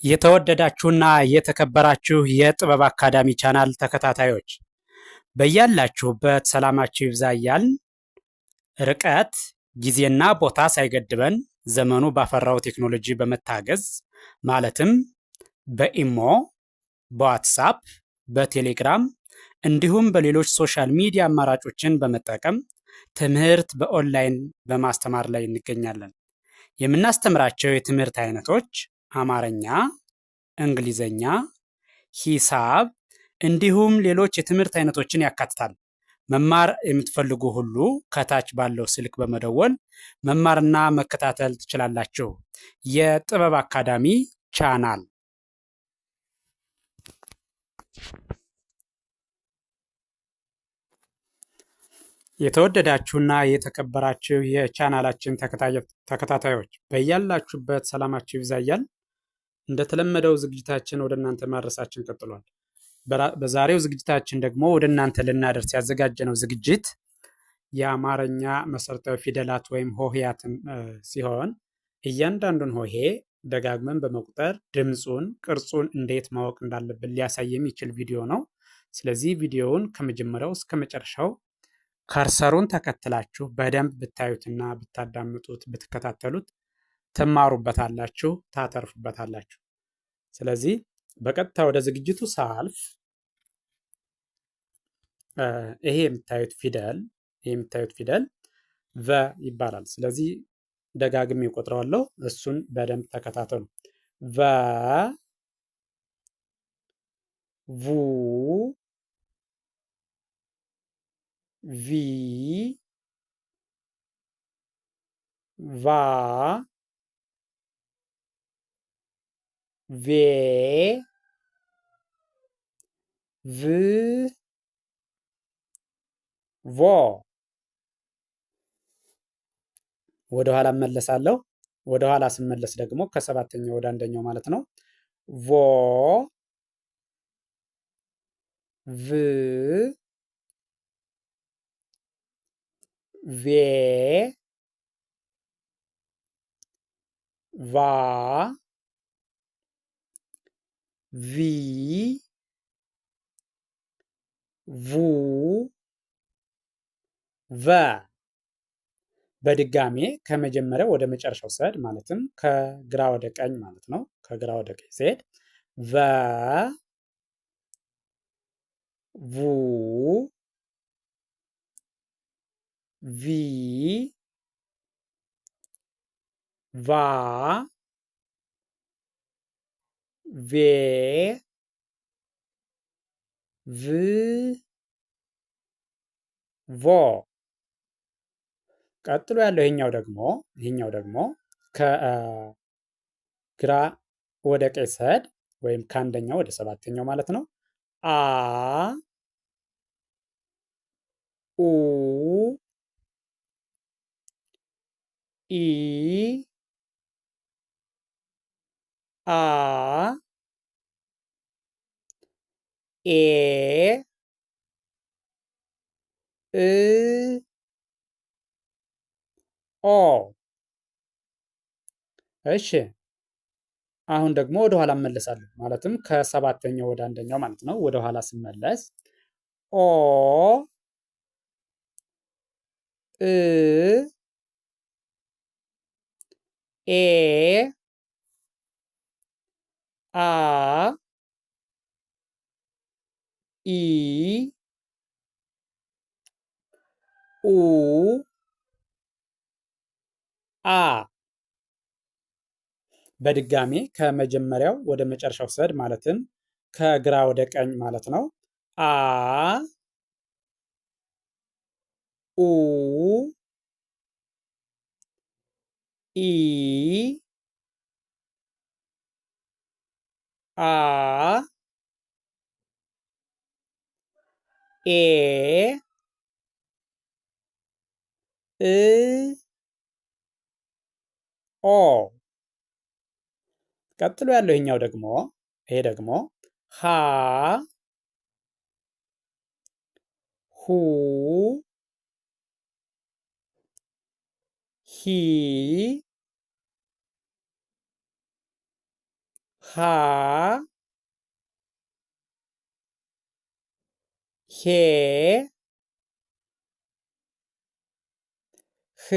የተወደዳችሁና የተከበራችሁ የጥበብ አካዳሚ ቻናል ተከታታዮች በያላችሁበት ሰላማችሁ ይብዛ እያልን ርቀት ጊዜና ቦታ ሳይገድበን ዘመኑ ባፈራው ቴክኖሎጂ በመታገዝ ማለትም በኢሞ፣ በዋትሳፕ፣ በቴሌግራም እንዲሁም በሌሎች ሶሻል ሚዲያ አማራጮችን በመጠቀም ትምህርት በኦንላይን በማስተማር ላይ እንገኛለን። የምናስተምራቸው የትምህርት አይነቶች አማርኛ፣ እንግሊዘኛ፣ ሂሳብ እንዲሁም ሌሎች የትምህርት አይነቶችን ያካትታል። መማር የምትፈልጉ ሁሉ ከታች ባለው ስልክ በመደወል መማርና መከታተል ትችላላችሁ። የጥበብ አካዳሚ ቻናል የተወደዳችሁና የተከበራችሁ የቻናላችን ተከታታዮች በያላችሁበት ሰላማችሁ ይብዛ እያልን እንደተለመደው ዝግጅታችን ወደ እናንተ ማድረሳችን ቀጥሏል። በዛሬው ዝግጅታችን ደግሞ ወደ እናንተ ልናደርስ ያዘጋጀነው ዝግጅት የአማርኛ መሰረታዊ ፊደላት ወይም ሆሄያትን ሲሆን እያንዳንዱን ሆሄ ደጋግመን በመቁጠር ድምፁን፣ ቅርጹን እንዴት ማወቅ እንዳለብን ሊያሳይ የሚችል ቪዲዮ ነው። ስለዚህ ቪዲዮውን ከመጀመሪያው እስከ መጨረሻው ከርሰሩን ተከትላችሁ በደንብ ብታዩትና ብታዳምጡት ብትከታተሉት ትማሩበታላችሁ፣ ታተርፉበታላችሁ። ስለዚህ በቀጥታ ወደ ዝግጅቱ ሳልፍ ይሄ የምታዩት ፊደል ቨ ይባላል። ስለዚህ ደጋግሜ እቆጥረዋለሁ፣ እሱን በደንብ ተከታተሉ። ቨ፣ ቡ፣ ቪ፣ ቫ፣ ቬ፣ ቭ፣ ቮ። ወደ ኋላ እመለሳለሁ። ወደ ኋላ ስመለስ ደግሞ ከሰባተኛው ወደ አንደኛው ማለት ነው። ቮ፣ ቭ፣ ቬ፣ ቫ፣ ቪ፣ ቩ፣ ቨ። በድጋሜ ከመጀመሪያው ወደ መጨረሻው ስሄድ ማለትም ከግራ ወደ ቀኝ ማለት ነው። ከግራ ወደ ቀኝ ስሄድ ቨ፣ ቩ፣ ቪ፣ ቫ፣ ቬ፣ ቭ፣ ቮ። ቀጥሎ ያለው ይሄኛው ደግሞ ከግራ ወደ ቀኝ ስሄድ ወይም ከአንደኛው ወደ ሰባተኛው ማለት ነው። አ፣ ኡ፣ ኢ፣ አ፣ ኤ፣ እ፣ ኦ። እሺ አሁን ደግሞ ወደ ኋላ እመለሳለሁ። ማለትም ከሰባተኛው ወደ አንደኛው ማለት ነው። ወደ ኋላ ስመለስ ኦ፣ እ፣ ኤ፣ አ፣ ኢ፣ ኡ፣ አ። በድጋሜ ከመጀመሪያው ወደ መጨረሻው ስሄድ ማለትም ከግራ ወደ ቀኝ ማለት ነው። አ፣ ኡ፣ ኢ፣ አ፣ ኤ፣ እ፣ ኦ። ቀጥሎ ያለው ይሄ ደግሞ ሀ፣ ሁ፣ ሂ፣ ሃ ሄ ህ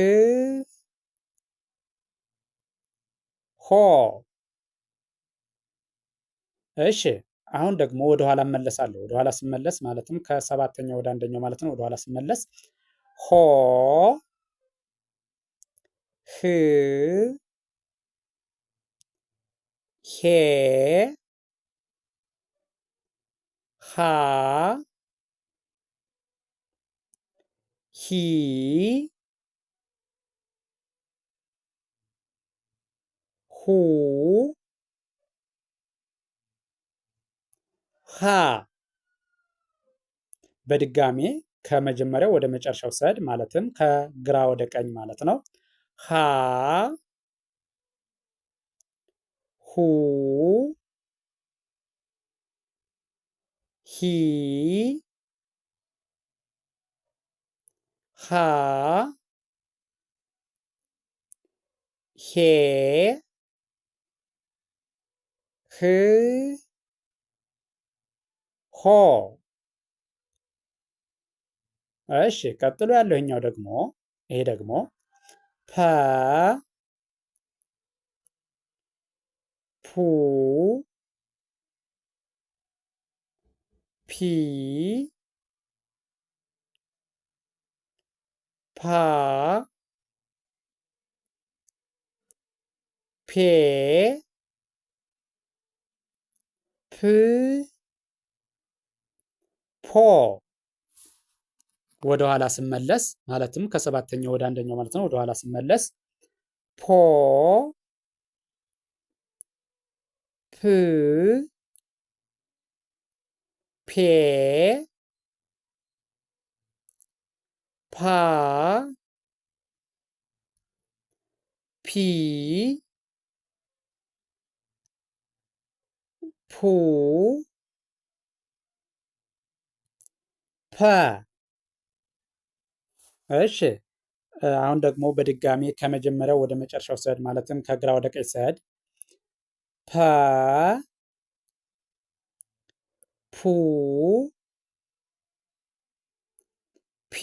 ሆ። እሺ አሁን ደግሞ ወደ ኋላ እመለሳለሁ። ወደ ኋላ ስመለስ ማለትም ከሰባተኛው ወደ አንደኛው ማለት ነው። ወደ ኋላ ስመለስ ሆ ህ ሄ ሃ ሂ ሁ ሃ። በድጋሜ ከመጀመሪያው ወደ መጨረሻው ሰድ ማለትም ከግራ ወደ ቀኝ ማለት ነው። ሃ ሁ ሂ ሃ ሄ ህ ሆ። እሺ ቀጥሎ ያለው ይሄኛው ደግሞ ይሄ ደግሞ ፐ ፑ ፒ ፓ ፔ ፕ ፖ። ወደ ኋላ ስመለስ ማለትም ከሰባተኛው ወደ አንደኛው ማለት ነው። ወደ ኋላ ስመለስ ፖ ፕ ፔ ፓ ፒ ፑ ፐ። እሺ አሁን ደግሞ በድጋሚ ከመጀመሪያው ወደ መጨረሻው ስሄድ ማለትም ከግራ ወደ ቀኝ ስሄድ ፐ ፑ ፒ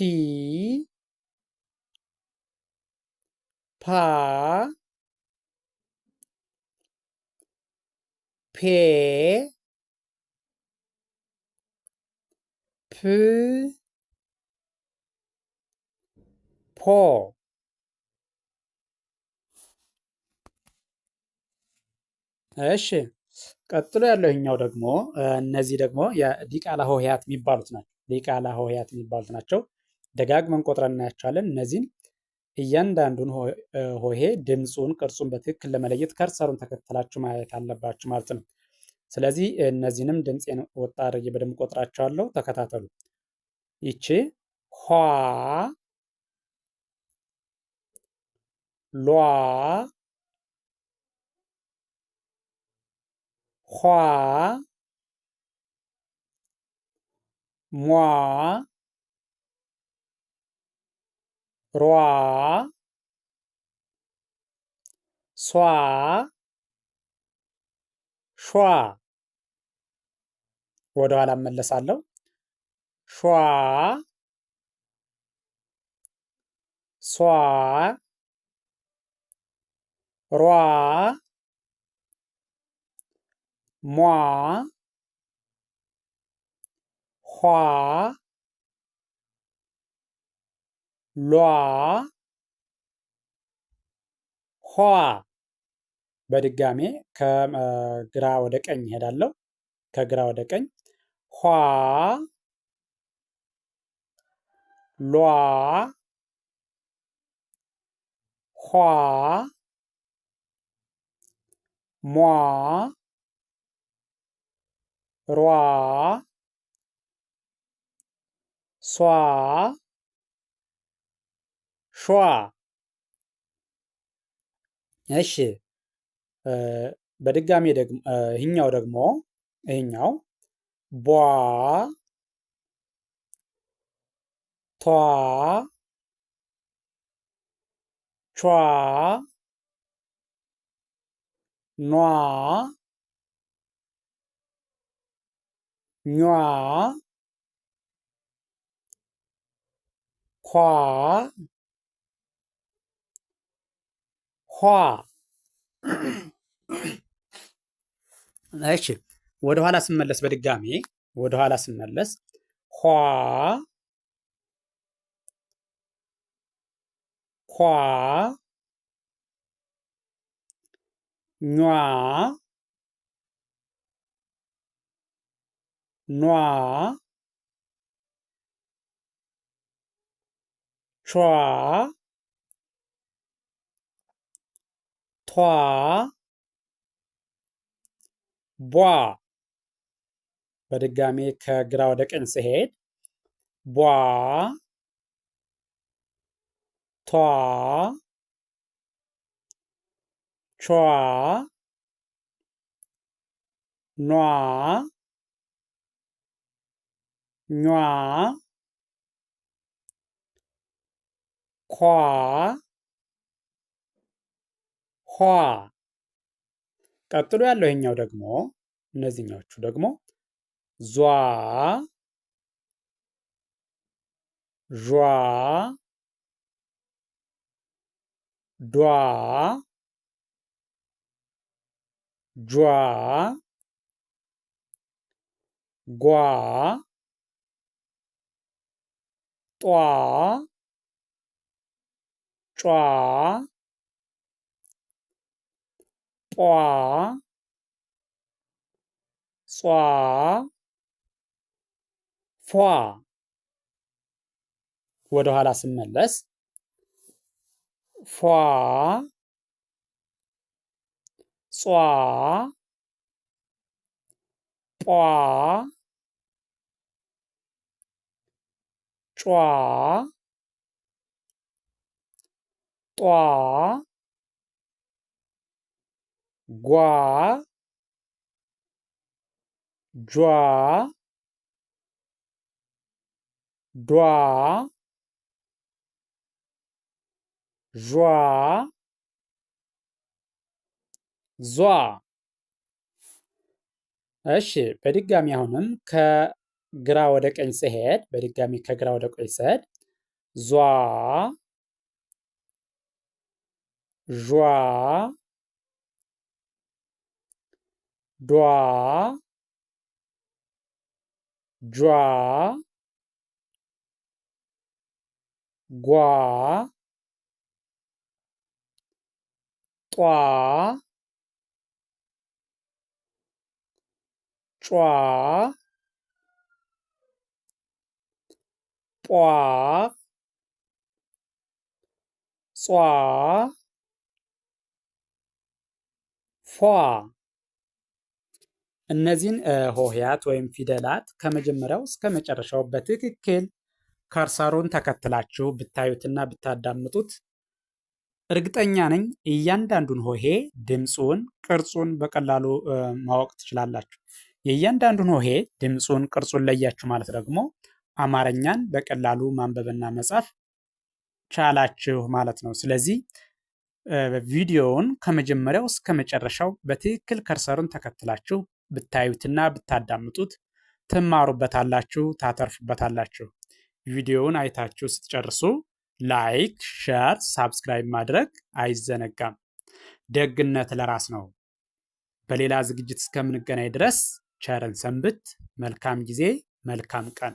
ፓ ፔ ፕ ፖ። እሺ ቀጥሎ ያለው ይሄኛው ደግሞ እነዚህ ደግሞ የዲቃላ ሆሄያት የሚባሉት ናቸው። ዲቃላ ሆሄያት የሚባሉት ናቸው። ደጋግመን ቆጥረን እናያቸዋለን። እነዚህን እያንዳንዱን ሆሄ ድምፁን፣ ቅርጹን በትክክል ለመለየት ከርሰሩን ተከትላችሁ ማየት አለባችሁ ማለት ነው። ስለዚህ እነዚህንም ድምፄን ወጣ አድርጌ በደንብ ቆጥራቸዋለሁ። ተከታተሉ። ይቺ ኋ ሏ ኋ ሟ ሯ ሷ ሿ። ወደ ኋላ እመለሳለሁ። ሿ ሷ ሯ ሟ ኋ ሏ ኋ። በድጋሜ ከግራ ወደ ቀኝ እሄዳለሁ። ከግራ ወደ ቀኝ ኋ ሏ ኋ ሟ ሯ ሷ ሿ። እሺ በድጋሜ ደግሞ ይህኛው ደግሞ ይህኛው ቧ ቷ ቿ ኗ ኟ ኳ ኋ። እሺ ወደ ኋላ ስመለስ በድጋሚ ወደ ኋላ ስመለስ ኋ ኳ ኟ ኗ ቿ ቷ ቧ። በድጋሚ ከግራ ወደ ቀኝ ስሄድ ቧ ቷ ቿ ኗ ኟ ኳ ኋ። ቀጥሎ ያለው ይሄኛው ደግሞ እነዚህኛዎቹ ደግሞ ዟ ዧ ዷ ጇ ጓ ጧ ጯ ጧ ጿ ፏ። ወደ ኋላ ስመለስ ፏ ጿ ጧ ጯ ጧ ጓ ጇ ዷ ዧ ዟ። እሺ በድጋሚ አሁንም ከግራ ወደ ቀኝ ስሄድ በድጋሚ ከግራ ወደ ቀኝ ስሄድ ዟ ዧ ዷ ጇ ጓ ጧ ጯ ጳ ጿ ፏ። እነዚህን ሆሄያት ወይም ፊደላት ከመጀመሪያው እስከ መጨረሻው በትክክል ከርሰሩን ተከትላችሁ ብታዩትና ብታዳምጡት እርግጠኛ ነኝ እያንዳንዱን ሆሄ ድምፁን፣ ቅርጹን በቀላሉ ማወቅ ትችላላችሁ። የእያንዳንዱን ሆሄ ድምፁን፣ ቅርጹን ለያችሁ ማለት ደግሞ አማርኛን በቀላሉ ማንበብና መጻፍ ቻላችሁ ማለት ነው። ስለዚህ ቪዲዮውን ከመጀመሪያው እስከ መጨረሻው በትክክል ከርሰሩን ተከትላችሁ ብታዩትና ብታዳምጡት ትማሩበታላችሁ፣ ታተርፉበታላችሁ። ቪዲዮውን አይታችሁ ስትጨርሱ ላይክ፣ ሼር፣ ሳብስክራይብ ማድረግ አይዘነጋም። ደግነት ለራስ ነው። በሌላ ዝግጅት እስከምንገናኝ ድረስ ቸርን ሰንብት። መልካም ጊዜ፣ መልካም ቀን